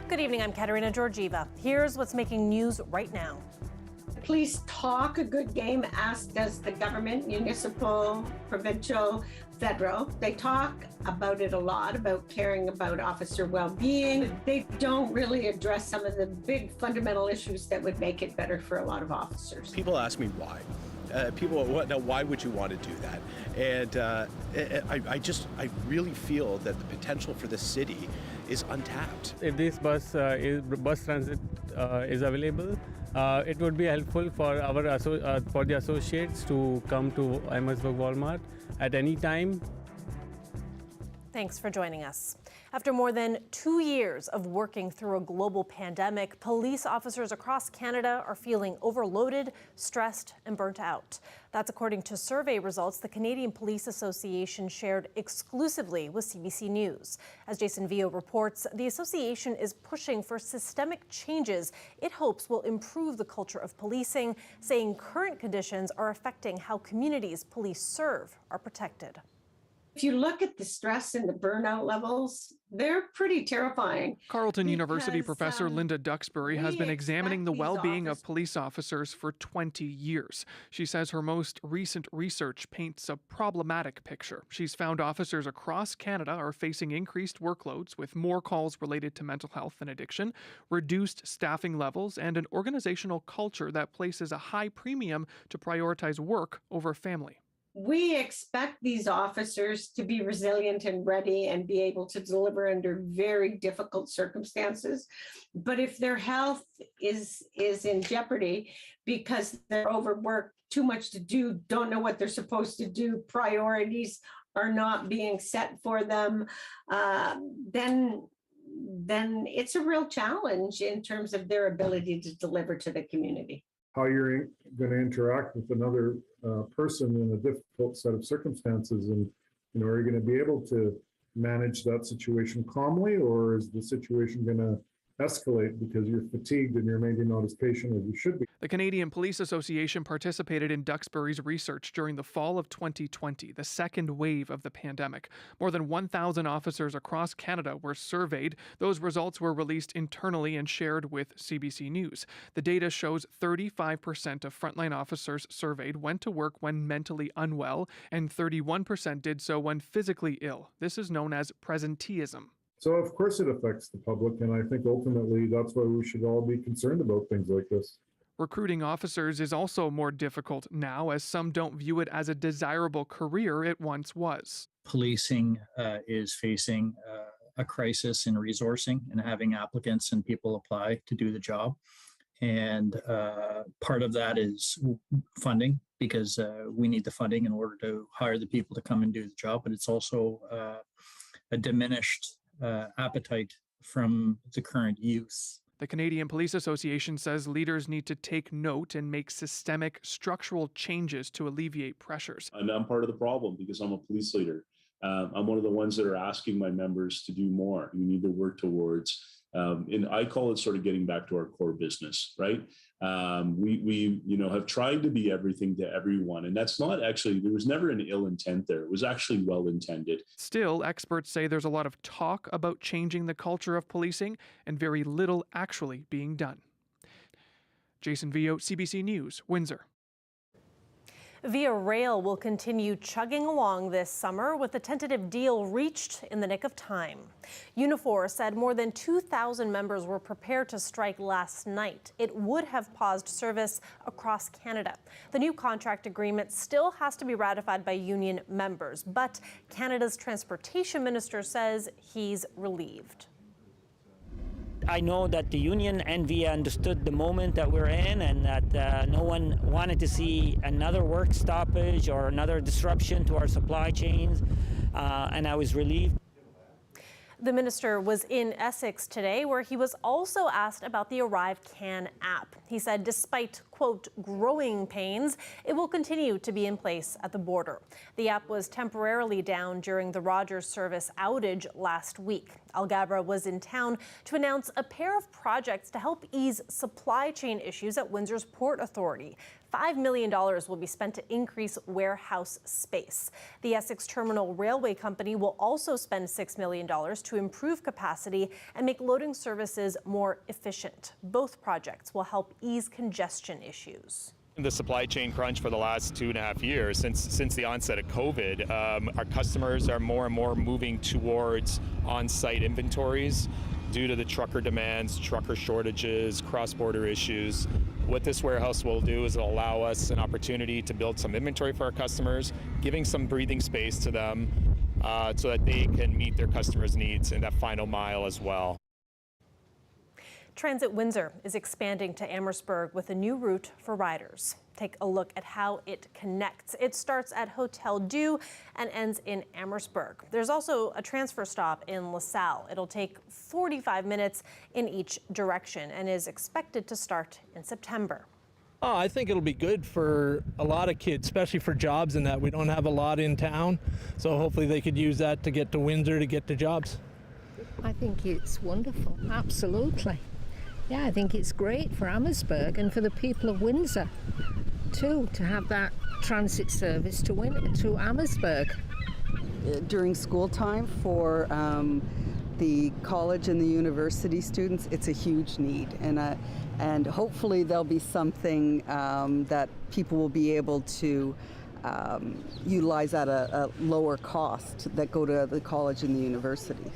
Good evening, I'm Katerina Georgieva. Here's what's making news right now. Police talk a good game, as does the government, municipal, provincial, federal. They talk about it a lot, about caring about officer well-being. They don't really address some of the big fundamental issues that would make it better for a lot of officers. People ask me why. Why would you want to do that? And I really feel that the potential for the city is untapped. If this bus transit is available, it would be helpful for for the associates to come to Amherstburg Walmart at any time. Thanks for joining us. After more than 2 years of working through a global pandemic, police officers across Canada are feeling overloaded, stressed, and burnt out. That's according to survey results the Canadian Police Association shared exclusively with CBC News. As Jason Vio reports, the association is pushing for systemic changes it hopes will improve the culture of policing, saying current conditions are affecting how communities police serve are protected. If you look at the stress and the burnout levels, they're pretty terrifying. Carleton University professor Linda Duxbury has been examining the well-being of police officers for 20 years. She says her most recent research paints a problematic picture. She's found officers across Canada are facing increased workloads with more calls related to mental health and addiction, reduced staffing levels, and an organizational culture that places a high premium to prioritize work over family. We expect these officers to be resilient and ready and be able to deliver under very difficult circumstances. But if their health is in jeopardy because they're overworked, too much to do, don't know what they're supposed to do, priorities are not being set for them, then it's a real challenge in terms of their ability to deliver to the community. How you're going to interact with another person in a difficult set of circumstances, and are you going to be able to manage that situation calmly, or is the situation going to escalate because you're fatigued and you're maybe not as patient as you should be? The Canadian Police Association participated in Duxbury's research during the fall of 2020, the second wave of the pandemic. More than 1,000 officers across Canada were surveyed. Those results were released internally and shared with CBC News. The data shows 35% of frontline officers surveyed went to work when mentally unwell, and 31% did so when physically ill. This is known as presenteeism. So of course it affects the public, and I think ultimately that's why we should all be concerned about things like this. Recruiting officers is also more difficult now, as some don't view it as a desirable career it once was. Policing is facing a crisis in resourcing and having applicants and people apply to do the job. And part of that is funding, because we need the funding in order to hire the people to come and do the job. But it's also a diminished appetite from the current youth. The Canadian Police Association says leaders need to take note and make systemic, structural changes to alleviate pressures. And I'm part of the problem because I'm a police leader. I'm one of the ones that are asking my members to do more. We need to work towards, and I call it sort of getting back to our core business, right? We have tried to be everything to everyone, and that's not actually, there was never an ill intent there. It was actually well intended. Still, experts say there's a lot of talk about changing the culture of policing and very little actually being done. Jason Vio, CBC News, Windsor. Via Rail will continue chugging along this summer with a tentative deal reached in the nick of time. Unifor said more than 2,000 members were prepared to strike last night. It would have paused service across Canada. The new contract agreement still has to be ratified by union members, but Canada's transportation minister says he's relieved. I know that the union and VIA understood the moment that we're in, and that no one wanted to see another work stoppage or another disruption to our supply chains, and I was relieved. The minister was in Essex today, where he was also asked about the Arrive Can app. He said despite, quote, growing pains, it will continue to be in place at the border. The app was temporarily down during the Rogers service outage last week. Algabra was in town to announce a pair of projects to help ease supply chain issues at Windsor's Port Authority. $5 million will be spent to increase warehouse space. The Essex Terminal Railway Company will also spend $6 million to improve capacity and make loading services more efficient. Both projects will help ease congestion issues. The supply chain crunch for the last 2.5 years, since the onset of COVID, our customers are more and more moving towards on-site inventories due to the trucker demands, trucker shortages, cross-border issues. What this warehouse will do is it'll allow us an opportunity to build some inventory for our customers, giving some breathing space to them so that they can meet their customers' needs in that final mile as well. Transit Windsor is expanding to Amherstburg with a new route for riders. Take a look at how it connects. It starts at Hotel Dieu and ends in Amherstburg. There's also a transfer stop in LaSalle. It'll take 45 minutes in each direction and is expected to start in September. Oh, I think it'll be good for a lot of kids, especially for jobs and that. We don't have a lot in town, so hopefully they could use that to get to Windsor to get to jobs. I think it's wonderful, absolutely. Yeah, I think it's great for Amherstburg and for the people of Windsor too, to have that transit service to Amherstburg. During school time for the college and the university students, it's a huge need, and hopefully there'll be something that people will be able to utilize at a lower cost that go to the college and the university.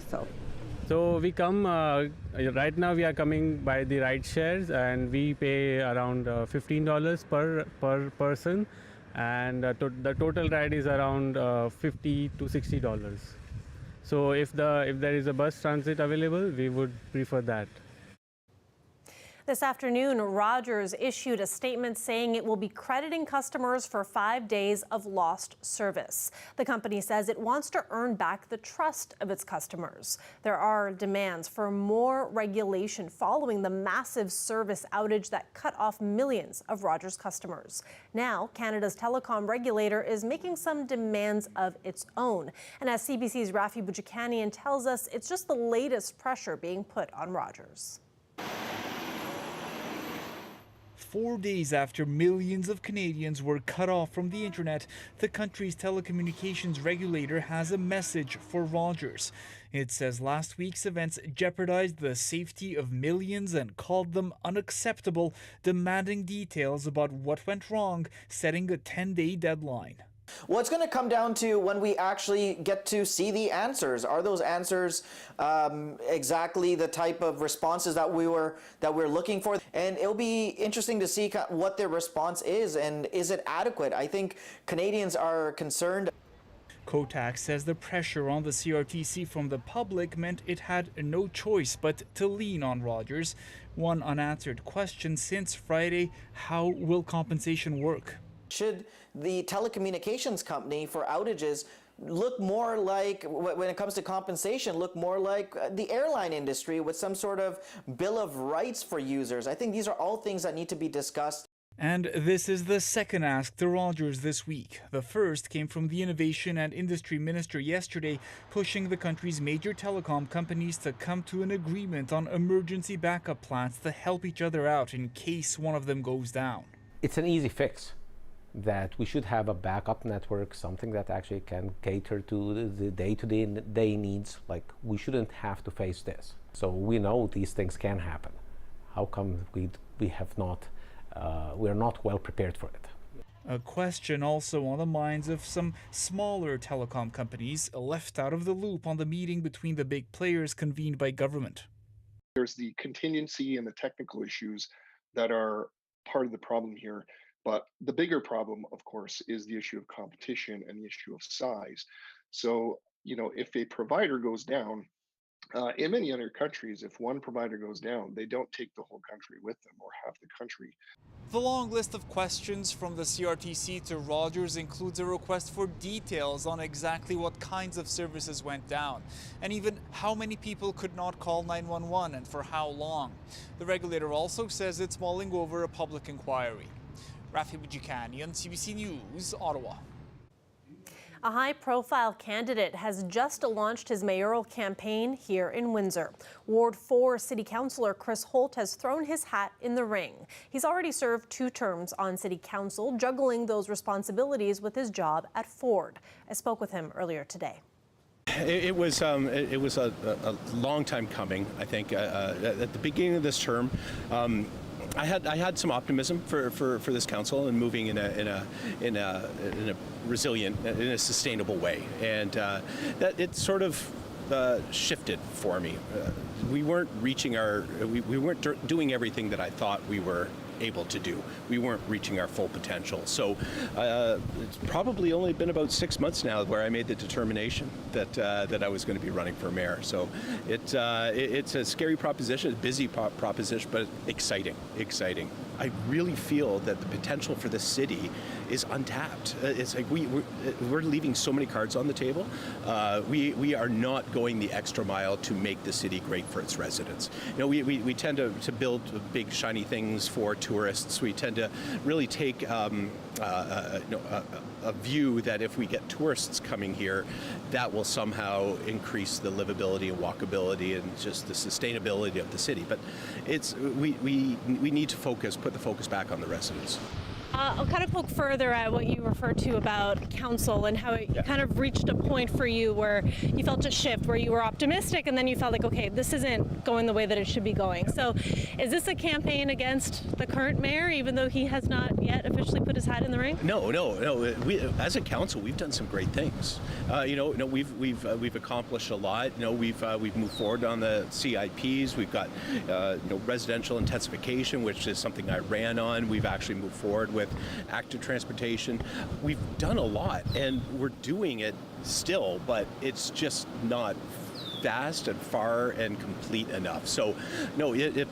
So we come, right now we are coming by the ride shares, and we pay around $15 per person, and the total ride is around $50 to $60. So if there is a bus transit available, we would prefer that. This afternoon, Rogers issued a statement saying it will be crediting customers for 5 days of lost service. The company says it wants to earn back the trust of its customers. There are demands for more regulation following the massive service outage that cut off millions of Rogers customers. Now, Canada's telecom regulator is making some demands of its own. And as CBC's Rafi Bujikanian tells us, it's just the latest pressure being put on Rogers. 4 days after millions of Canadians were cut off from the internet, the country's telecommunications regulator has a message for Rogers. It says last week's events jeopardized the safety of millions and called them unacceptable, demanding details about what went wrong, setting a 10-day deadline. Well, it's going to come down to when we actually get to see the answers. Are those answers exactly the type of responses that we're looking for? And it'll be interesting to see what their response is, and is it adequate? I think Canadians are concerned. Kotak says the pressure on the CRTC from the public meant it had no choice but to lean on Rogers. One unanswered question since Friday: how will compensation work? Should the telecommunications company for outages look more like, when it comes to compensation, look more like the airline industry with some sort of bill of rights for users? I think these are all things that need to be discussed. And this is the second ask to Rogers this week. The first came from the Innovation and Industry Minister yesterday, pushing the country's major telecom companies to come to an agreement on emergency backup plans to help each other out in case one of them goes down. It's an easy fix, that we should have a backup network, something that actually can cater to the day-to-day needs. Like, we shouldn't have to face this. So we know these things can happen. How come we have not, we're not well prepared for it? A question also on the minds of some smaller telecom companies left out of the loop on the meeting between the big players convened by government. There's the contingency and the technical issues that are part of the problem here. But the bigger problem, of course, is the issue of competition and the issue of size. So, if a provider goes down, in many other countries, if one provider goes down, they don't take the whole country with them, or half the country. The long list of questions from the CRTC to Rogers includes a request for details on exactly what kinds of services went down, and even how many people could not call 911 and for how long. The regulator also says it's mulling over a public inquiry. Rafi Bujikanian, CBC News, Ottawa. A high-profile candidate has just launched his mayoral campaign here in Windsor. Ward 4 City Councillor Chris Holt has thrown his hat in the ring. He's already served 2 terms on City Council, juggling those responsibilities with his job at Ford. I spoke with him earlier today. It was a long time coming. I think at the beginning of this term, I had some optimism for this council and moving in a resilient, in a sustainable way, and that it sort of shifted for me. We weren't reaching we weren't doing everything that I thought we were able to do. We weren't reaching our full potential. So it's probably only been about 6 months now where I made the determination that I was going to be running for mayor. So it's a scary proposition, a busy proposition, but exciting. I really feel that the potential for this city is untapped. It's like we're leaving so many cards on the table. We are not going the extra mile to make the city great for its residents. You know, we tend to build big shiny things for tourists. We tend to really take a view that if we get tourists coming here, that will somehow increase the livability and walkability and just the sustainability of the city. But we need to put the focus back on the residents. I'll kind of poke further at what you referred to about council and how it kind of reached a point for you where you felt a shift, where you were optimistic and then you felt like, okay, this isn't going the way that it should be going. So is this a campaign against the current mayor, even though he has not yet officially put his hat in the ring? No. We, as a council, we've done some great things. We've accomplished a lot. We've moved forward on the CIPs. We've got residential intensification, which is something I ran on. We've actually moved forward with active transportation. We've done a lot, and we're doing it still, but it's just not fast and far and complete enough. So, no, if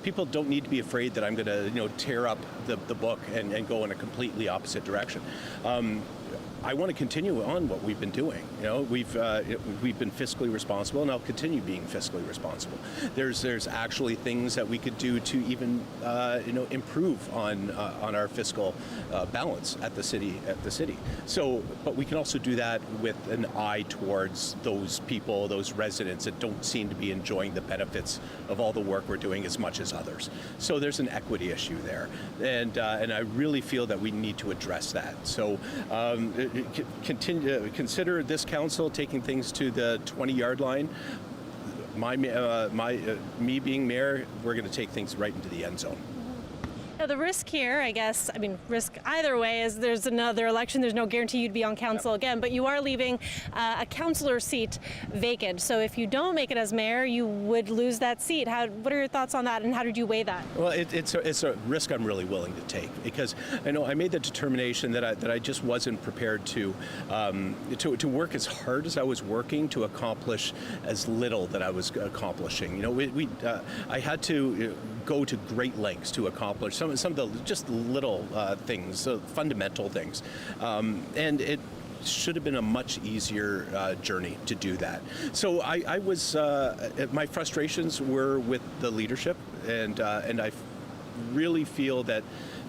people don't need to be afraid that I'm going to, tear up the book and go in a completely opposite direction. I want to continue on what we've been doing. We've been fiscally responsible, and I'll continue being fiscally responsible. There's actually things that we could do to even improve on our fiscal balance at the city. So, but we can also do that with an eye towards those people, those residents that don't seem to be enjoying the benefits of all the work we're doing as much as others. So there's an equity issue there, and I really feel that we need to address that. So. Consider this council taking things to the 20-yard line. Me being mayor, we're going to take things right into the end zone. Now, the risk here, I guess, risk either way is there's another election. There's no guarantee you'd be on council again, but you are leaving a councillor seat vacant. So if you don't make it as mayor, you would lose that seat. What are your thoughts on that, and how did you weigh that? Well, it's a risk I'm really willing to take, because I made the determination that I just wasn't prepared to work as hard as I was working to accomplish as little that I was accomplishing. I had to go to great lengths to accomplish some of the just little things, fundamental things, and it should have been a much easier journey to do that. So I was my frustrations were with the leadership, and I really feel that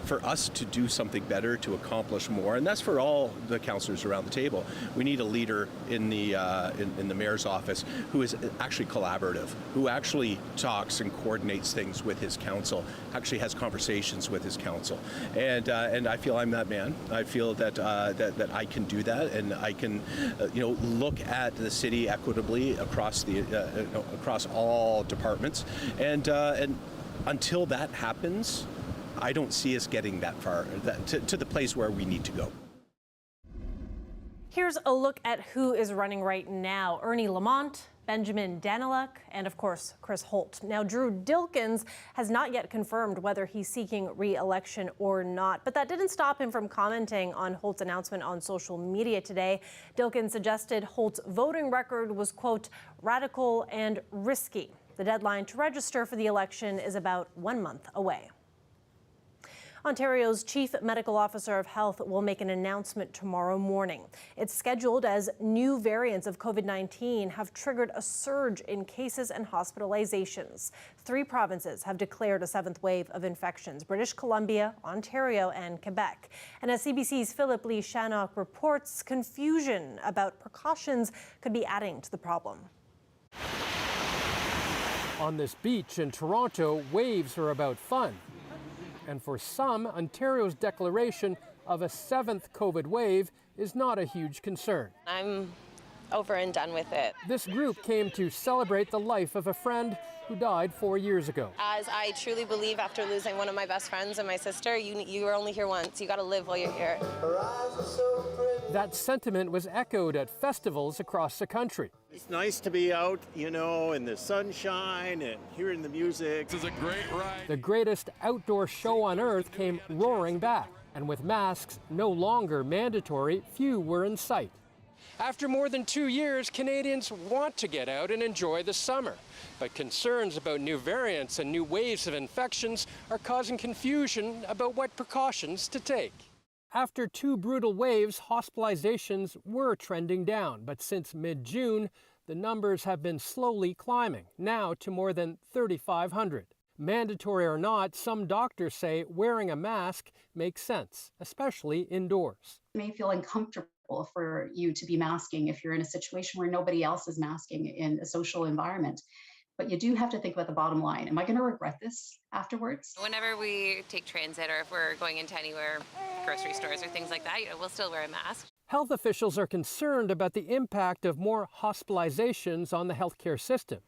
for us to do something better, to accomplish more, and that's for all the councillors around the table. We need a leader in the mayor's office who is actually collaborative, who actually talks and coordinates things with his council, actually has conversations with his council, and I feel I'm that man. I feel that I can do that, and I can look at the city equitably across across all departments, and until that happens, I don't see us getting that far, to the place where we need to go. Here's a look at who is running right now. Ernie Lamont, Benjamin Daniluk, and of course, Chris Holt. Now, Drew Dilkens has not yet confirmed whether he's seeking re-election or not, but that didn't stop him from commenting on Holt's announcement on social media today. Dilkens suggested Holt's voting record was, quote, radical and risky. The deadline to register for the election is about 1 month away. Ontario's Chief Medical Officer of Health will make an announcement tomorrow morning. It's scheduled as new variants of COVID-19 have triggered a surge in cases and hospitalizations. 3 provinces have declared a 7th wave of infections: British Columbia, Ontario, and Quebec. And as CBC's Philip Lee Shannock reports, confusion about precautions could be adding to the problem. On this beach in Toronto, waves are about fun. And for some, Ontario's declaration of a 7th COVID wave is not a huge concern. I'm over and done with it. This group came to celebrate the life of a friend who died 4 years ago. As I truly believe, after losing one of my best friends and my sister, you are only here once. You got to live while you're here. That sentiment was echoed at festivals across the country. It's nice to be out, you know, in the sunshine and hearing the music. This is a great ride. The greatest outdoor show on earth came roaring back. And with masks no longer mandatory, few were in sight. After more than 2 years, Canadians want to get out and enjoy the summer. But concerns about new variants and new waves of infections are causing confusion about what precautions to take. After 2 brutal waves, hospitalizations were trending down, but since mid-June, the numbers have been slowly climbing, now to more than 3,500. Mandatory or not, some doctors say wearing a mask makes sense, especially indoors. It may feel uncomfortable for you to be masking if you're in a situation where nobody else is masking in a social environment. But you do have to think about the bottom line. Am I going to regret this afterwards? Whenever we take transit or if we're going into anywhere, grocery stores or things like that, we'll still wear a mask. Health officials are concerned about the impact of more hospitalizations on the healthcare system.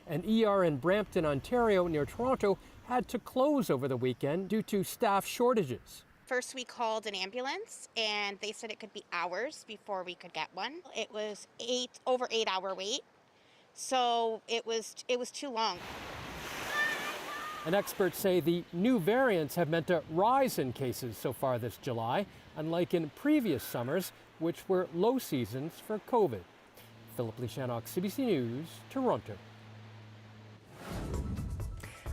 An ER in Brampton, Ontario, near Toronto, had to close over the weekend due to staff shortages. First, we called an ambulance, and they said it could be hours before we could get one. It was over 8 hour wait, so it was too long. And experts say the new variants have meant a rise in cases so far this July, unlike in previous summers, which were low seasons for COVID. Philip Lee Shannock, CBC News, Toronto.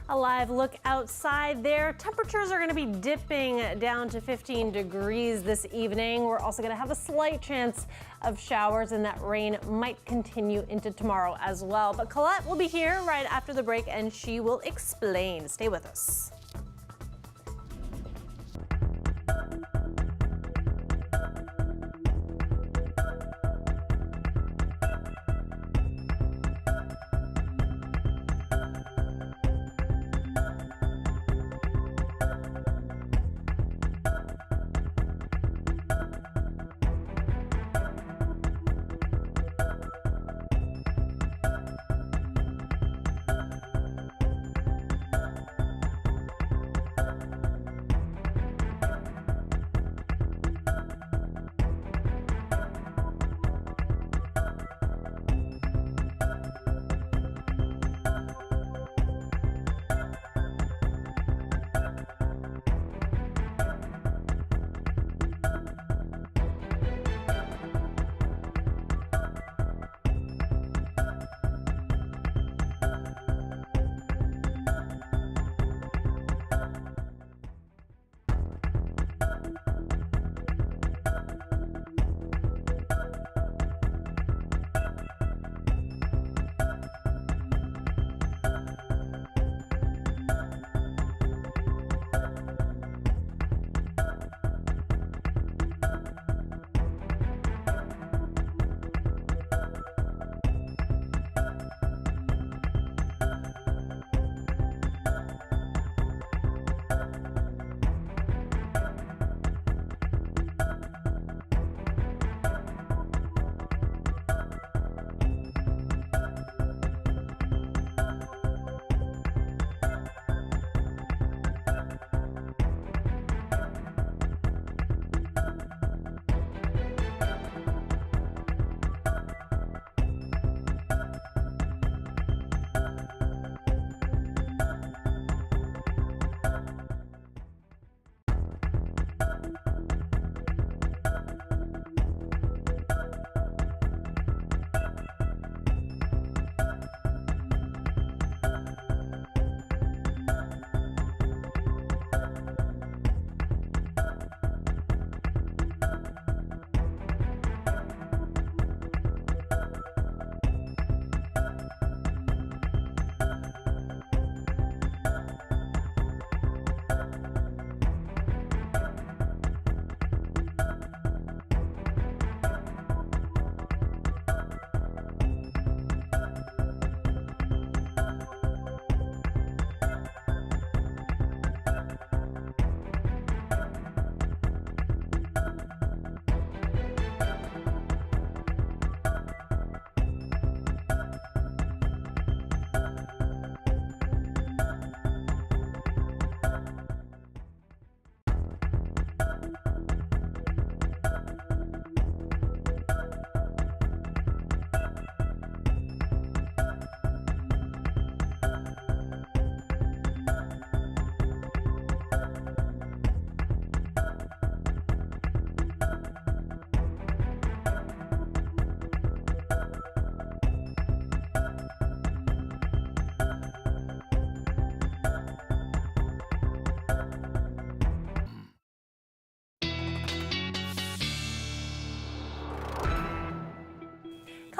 A live look outside there. Temperatures are going to be dipping down to 15 degrees this evening. We're also going to have a slight chance of showers, and that rain might continue into tomorrow as well. But Colette will be here right after the break, and she will explain. Stay with us.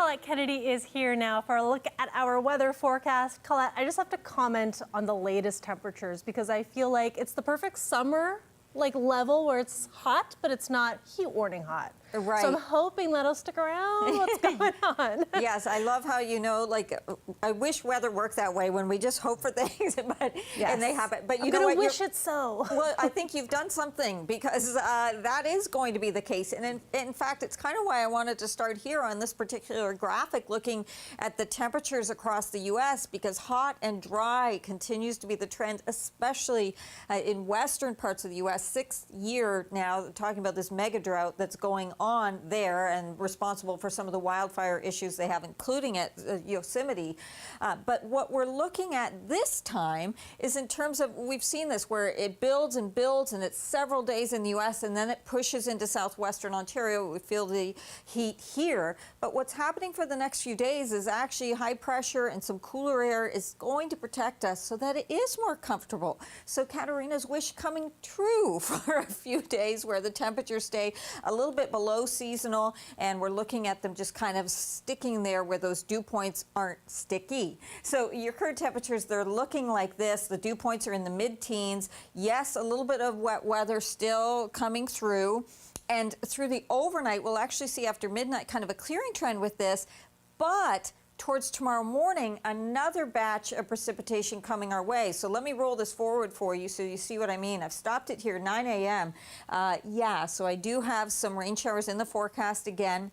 Colette Kennedy is here now for a look at our weather forecast. Colette, I just have to comment on the latest temperatures because I feel like it's the perfect summer level where it's hot, but it's not heat warning hot. Right. So I'm hoping that'll stick around. What's going on? Yes, I love how, I wish weather worked that way when we just hope for things, but and they happen. But I'm gonna wish it so. Well, I think you've done something because that is going to be the case. And in fact, it's kind of why I wanted to start here on this particular graphic, looking at the temperatures across the U.S. because hot and dry continues to be the trend, especially in western parts of the U.S. Sixth year now, talking about this mega drought that's going on there and responsible for some of the wildfire issues they have, including at Yosemite. But what we're looking at this time is in terms of, we've seen this where it builds and builds and it's several days in the U.S. and then it pushes into southwestern Ontario. We feel the heat here. But what's happening for the next few days is actually high pressure and some cooler air is going to protect us so that it is more comfortable. So Katarina's wish coming true for a few days where the temperatures stay a little bit below seasonal and we're looking at them just kind of sticking there where those dew points aren't sticky. So your current temperatures, they're looking like this. The dew points are in the mid-teens. Yes, a little bit of wet weather still coming through. And through the overnight, we'll actually see after midnight kind of a clearing trend with this, but towards tomorrow morning, another batch of precipitation coming our way. So let me roll this forward for you so you see what I mean. I've stopped it here, 9 a.m. So I do have some rain showers in the forecast again.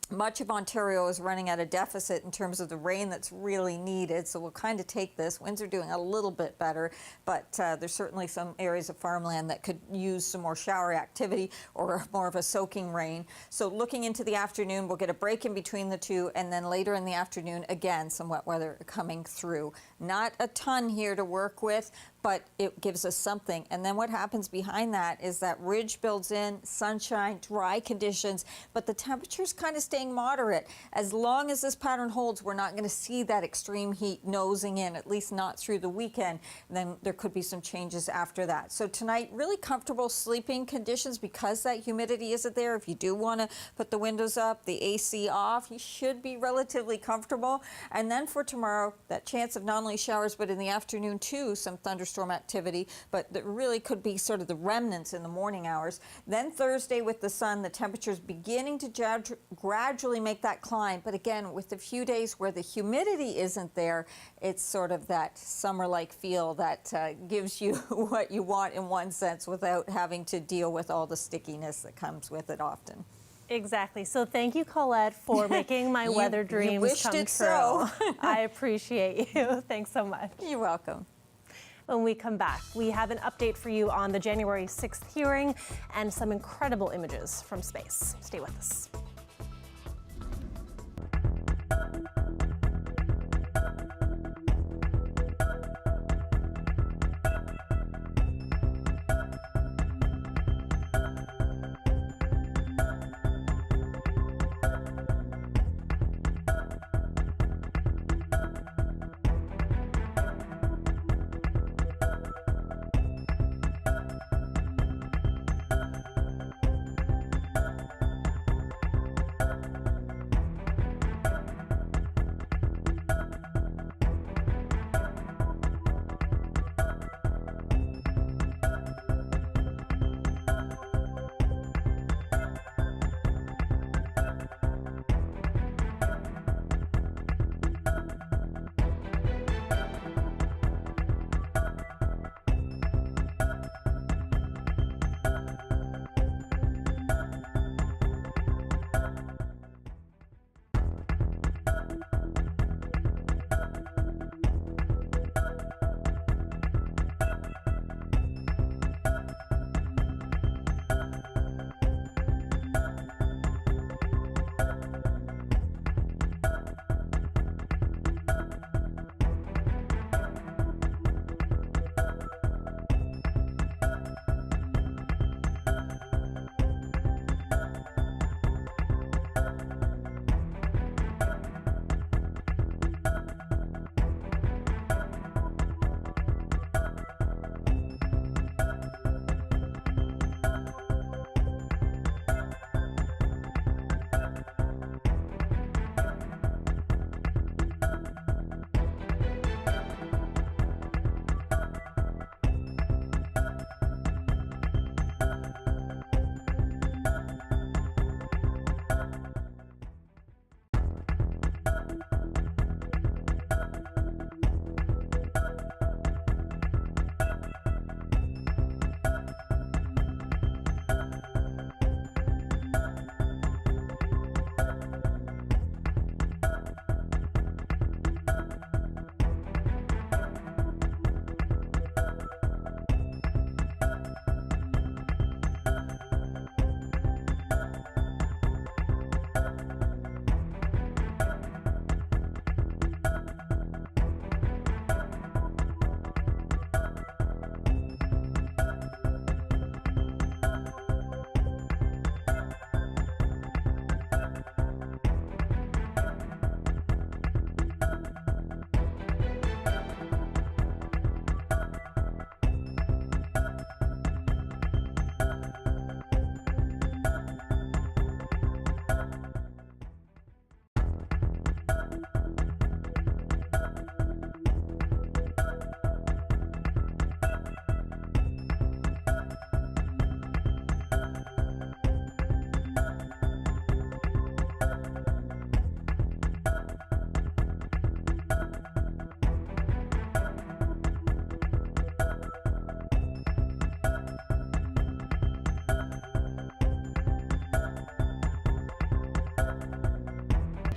Much of Ontario is running at a deficit in terms of the rain that's really needed, so we'll kind of take this. Winds are doing a little bit better, but there's certainly some areas of farmland that could use some more shower activity or more of a soaking rain. So looking into the afternoon, we'll get a break in between the two, and then later in the afternoon, again, some wet weather coming through. Not a ton here to work with, but it gives us something. And then what happens behind that is that ridge builds in, sunshine, dry conditions, but the temperature's kind of staying moderate. As long as this pattern holds, we're not going to see that extreme heat nosing in, at least not through the weekend. And then there could be some changes after that. So tonight, really comfortable sleeping conditions because that humidity isn't there. If you do want to put the windows up, the AC off, you should be relatively comfortable. And then for tomorrow, that chance of not only showers, but in the afternoon too, some thunderstorm activity, but that really could be sort of the remnants in the morning hours. Then Thursday with the sun, the temperatures beginning to gradually make that climb. But again, with a few days where the humidity isn't there, it's sort of that summer-like feel that gives you what you want in one sense without having to deal with all the stickiness that comes with it often. Exactly. So thank you, Colette, for making my weather dreams come true. So. I appreciate you. Thanks so much. You're welcome. When we come back, we have an update for you on the January 6th hearing and some incredible images from space. Stay with us.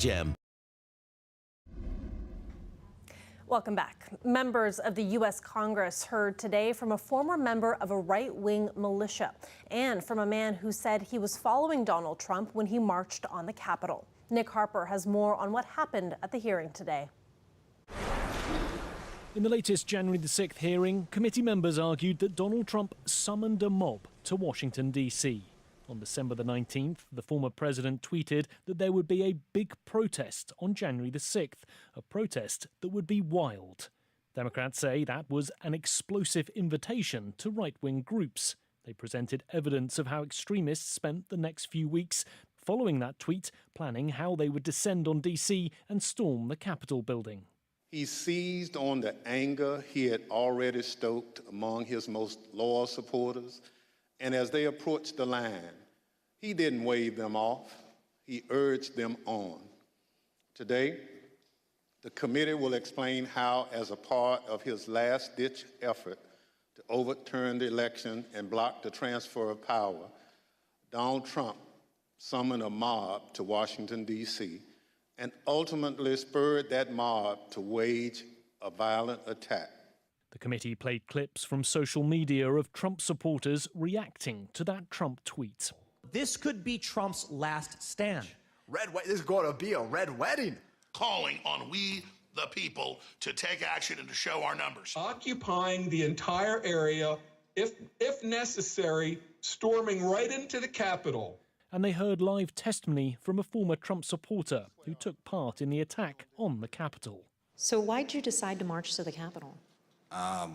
Gem. Welcome back. Members of the U.S. Congress heard today from a former member of a right-wing militia and from a man who said he was following Donald Trump when he marched on the Capitol. Nick Harper has more on what happened at the hearing today. In the latest January the 6th hearing, committee members argued that Donald Trump summoned a mob to Washington, D.C. On December the 19th, the former president tweeted that there would be a big protest on January the 6th, a protest that would be wild. Democrats say that was an explosive invitation to right-wing groups. They presented evidence of how extremists spent the next few weeks following that tweet, planning how they would descend on D.C. and storm the Capitol building. He seized on the anger he had already stoked among his most loyal supporters, and as they approached the line, he didn't wave them off, he urged them on. Today, the committee will explain how, as a part of his last-ditch effort to overturn the election and block the transfer of power, Donald Trump summoned a mob to Washington, D.C., and ultimately spurred that mob to wage a violent attack. The committee played clips from social media of Trump supporters reacting to that Trump tweet. This could be Trump's last stand. This is going to be a red wedding. Calling on we, the people, to take action and to show our numbers. Occupying the entire area, if necessary, storming right into the Capitol. And they heard live testimony from a former Trump supporter who took part in the attack on the Capitol. So why'd you decide to march to the Capitol?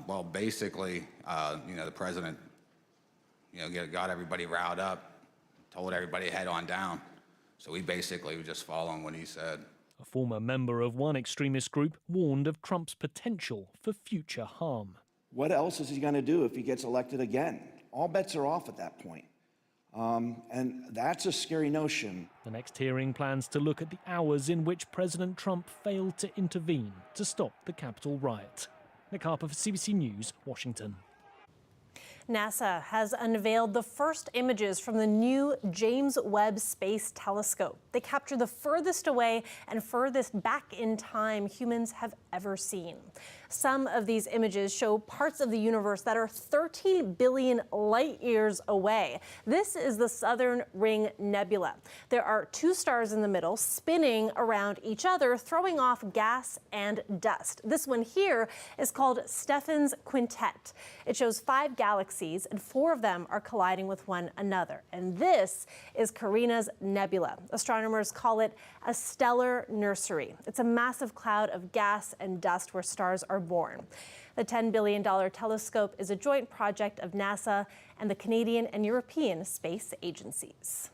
Well, basically, the president, got everybody riled up, told everybody head on down. So we basically were just following what he said. A former member of one extremist group warned of Trump's potential for future harm. What else is he going to do if he gets elected again? All bets are off at that point. And that's a scary notion. The next hearing plans to look at the hours in which President Trump failed to intervene to stop the Capitol riot. Nick Harper for CBC News, Washington. NASA has unveiled the first images from the new James Webb Space Telescope. They capture the furthest away and furthest back in time humans have ever seen. Some of these images show parts of the universe that are 30 billion light years away. This is the Southern Ring Nebula. There are two stars in the middle spinning around each other, throwing off gas and dust. This one here is called Stephan's Quintet. It shows 5 galaxies, and 4 of them are colliding with one another. And this is Carina's Nebula. Astronomers call it a stellar nursery. It's a massive cloud of gas and dust where stars are born. The $10 billion telescope is a joint project of NASA and the Canadian and European space agencies.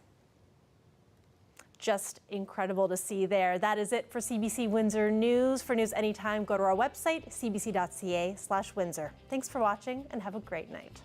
Just incredible to see there. That is it for CBC Windsor News. For news anytime, go to our website, cbc.ca/Windsor. Thanks for watching and have a great night.